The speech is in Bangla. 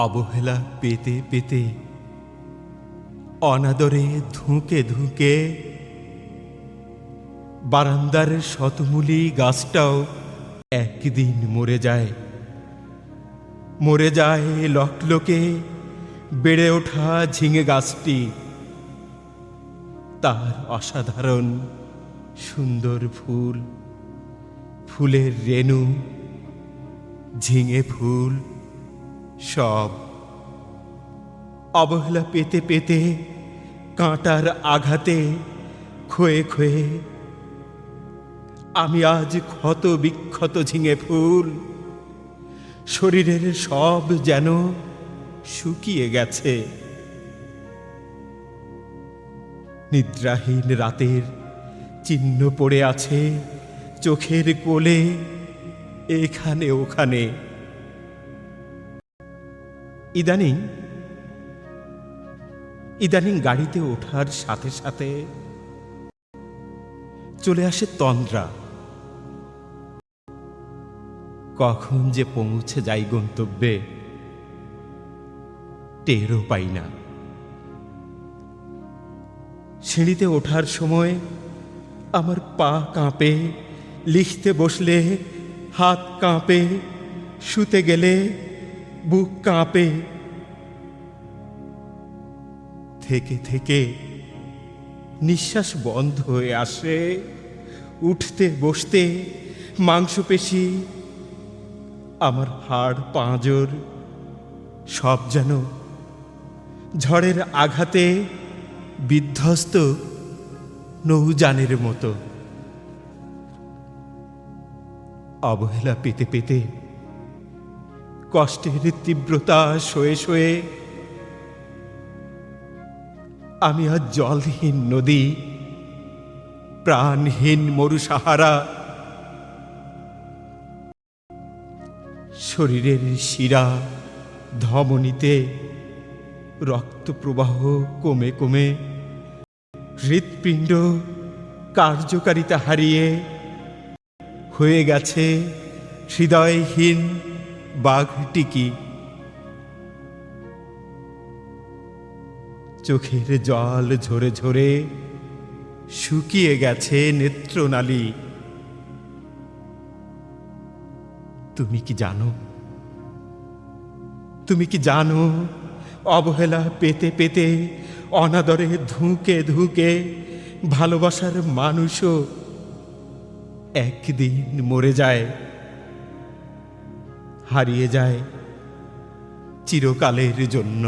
অবহেলা পেতে পেতে অনাদরে ধুঁকে ধুঁকে বারান্দার শতমূলী গাছটাও একদিন মরে যায়। মরে যায় লকলকে বেড়ে ওঠা ঝিঙে গাছটি। তার অসাধারণ সুন্দর ফুল, ফুলের রেণু, ঝিঙে ফুল সব অবহেলা পেতে পেতে কাঁটার আঘাতে ক্ষয়ে ক্ষয়ে আমি আজ ক্ষত বিক্ষত ঝিঙে ফুল। শরীরের সব যেন শুকিয়ে গেছে। নিদ্রাহীন রাতের চিহ্ন পড়ে আছে চোখের কোলে, এখানে ওখানে। ইদানিং গাড়িতে ওঠার সাথে সাথে চলে আসে তন্দ্রা। কখন যে পৌঁছে যাই গন্তব্যে টেরও পাই না। সিঁড়িতে ওঠার সময় আমার পা কাঁপে, লিখতে বসলে হাত কাঁপে, শুতে গেলে বুক কাঁপে। থেকে থেকে নিঃশ্বাস বন্ধ হয়ে আসে। উঠতে বসতে মাংসপেশি, আমার হাড় পাঁজর সব যেন ঝড়ের আঘাতে বিধ্বস্ত নৌযানের মতো। অবহেলা পেতে পেতে কষ্টের তীব্রতা সয়ে সয়ে আমি আজ জলহীন নদী, প্রাণহীন মরুসাহারা। শরীরের শিরা ধমনীতে রক্ত প্রবাহ কমে কমে হৃৎপিণ্ড কার্যকারিতা হারিয়ে হয়ে গেছে হৃদয়হীন বাঘটিকি। চোখের জল ঝরে ঝরে শুকিয়ে গেছে নেত্রনালী। তুমি কি জানো অবহেলা পেতে পেতে অনাদরে ধুঁকে ধুঁকে ভালোবাসার মানুষও একদিন মরে যায়, হারিয়ে যায় চিরকালের জন্য।